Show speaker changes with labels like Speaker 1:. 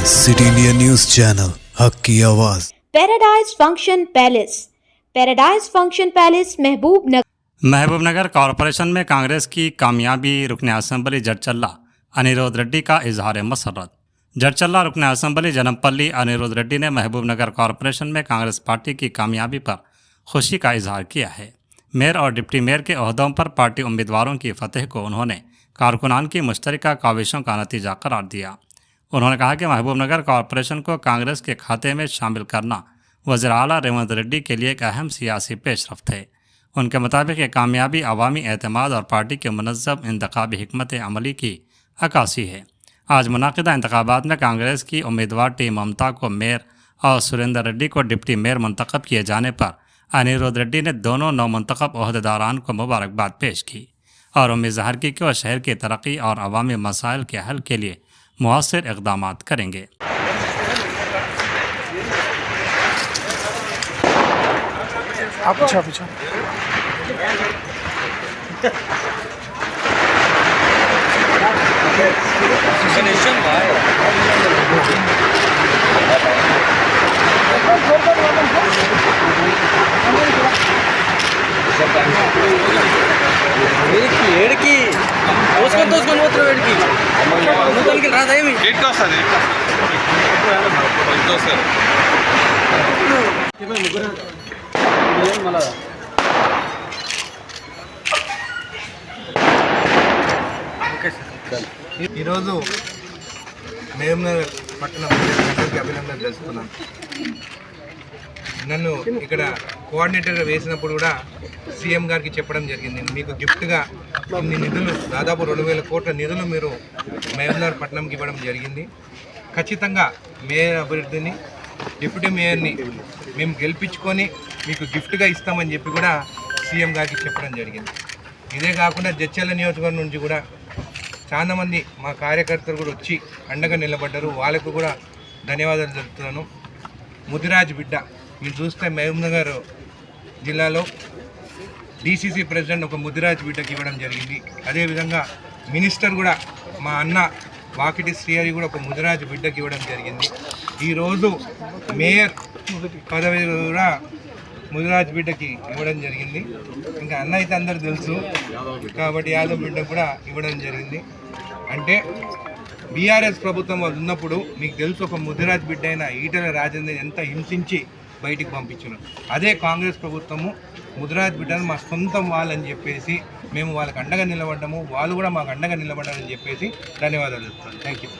Speaker 1: City India news channel हक की आवाज़।
Speaker 2: Paradise function palace
Speaker 3: Mahbubnagar corporation में कांग्रेस की कामयाबी। रुकन असेंबली जडचल्ला अनिरुद्ध रेड्डी का इजहार मसरत। जडचल्ला रुकन असेंबली जनमपल्ली अनिरुद्ध रेड्डी ने महबूबनगर कॉरपोरेशन में कांग्रेस पार्टी की कामयाबी पर खुशी का इजहार किया है। मेयर और डिप्टी मेयर के ओहदों पर पार्टी उम्मीदवारों की फतह को उन्होंने कारकुनान की मुश्तरका काविशों का नतीजा करार दिया। उन्होंने कहा कि महबूबनगर कॉरपोरेशन को कांग्रेस के खाते में शामिल करना वज़ीर आला रेवंत रेड्डी के लिए एक अहम सियासी पेशरफ्त है। उनके मुताबिक ये कामयाबी अवामी एतमाद और पार्टी के मुनज़्ज़म इंतखाबी हिकमत अमली की अक्कासी है। आज मुनाकिदा इंतखाबात में कांग्रेस की उम्मीदवार टी ममता को मेयर और सुरेंद्र रेड्डी को डिप्टी मेयर मुंतखब किए जाने पर अनिरुद्ध रेड्डी ने दोनों नौमुंतखब ओहदेदारान को मुबारकबाद पेश की और उम्मीद ज़ाहिर की कि वह शहर की तरक्की और अवामी मसाइल के हल के लिए मुअस्सिर इक़दाम करेंगे।
Speaker 4: ఏడికి దోసుకొని పోతారు ఏడికి ముందరికి రాదా ఏమి ఎట్లా వస్తుంది
Speaker 5: ఈరోజు మహబూబ్నగర్ పట్టణ ప్రజలందరికీ అభినందన తెలుసుకున్నాను. నన్ను ఇక్కడ కోఆర్డినేటర్గా వేసినప్పుడు కూడా సీఎం గారికి చెప్పడం జరిగింది, మీకు గిఫ్ట్గా ఇన్ని నిధులు దాదాపు 2000 కోట్ల నిధులు మీరు మహబూబ్నగర్ పట్టణంకి ఇవ్వడం జరిగింది. ఖచ్చితంగా మేయర్ అభివృద్ధిని డిప్యూటీ మేయర్ని మేము గెలిపించుకొని మీకు గిఫ్ట్గా ఇస్తామని చెప్పి కూడా సీఎం గారికి చెప్పడం జరిగింది. ఇదే కాకుండా జడ్చర్ల నియోజకవర్గం నుంచి కూడా చాలామంది మా కార్యకర్తలు కూడా వచ్చి అండగా నిలబడ్డారు. వాళ్ళకు కూడా ధన్యవాదాలు తెలుపుతున్నాను. ముదిరాజ్ బిడ్డ మీరు చూస్తే మహబూబ్నగర్ జిల్లాలో డీసీసీ ప్రెసిడెంట్ ఒక ముదిరాజ్ బిడ్డకి ఇవ్వడం జరిగింది. అదేవిధంగా మినిస్టర్ కూడా మా అన్న వాకిటి శ్రీహరి కూడా ఒక ముదిరాజ్ బిడ్డకి ఇవ్వడం జరిగింది. ఈరోజు మేయర్ పదవి కూడా ముదిరాజ్ బిడ్డకి ఇవ్వడం జరిగింది. ఇంకా అన్న అయితే అందరూ తెలుసు కాబట్టి యాదవ్ బిడ్డకు కూడా ఇవ్వడం జరిగింది. అంటే బీఆర్ఎస్ ప్రభుత్వం వాళ్ళు ఉన్నప్పుడు మీకు తెలుసు ఒక ముదిరాజ్ బిడ్డ అయిన ఈటెల రాజేందర్ ఎంత హింసించి బయటికి పంపించున్నాం. అదే కాంగ్రెస్ ప్రభుత్వము ముదిరాజ్ బిడ్డను మా సొంతం వాళ్ళని చెప్పేసి మేము వాళ్ళకి అండగా నిలబడ్డాము, వాళ్ళు కూడా మాకు అండగా నిలబడ్డారని చెప్పేసి ధన్యవాదాలు చెప్తాను. Thank you.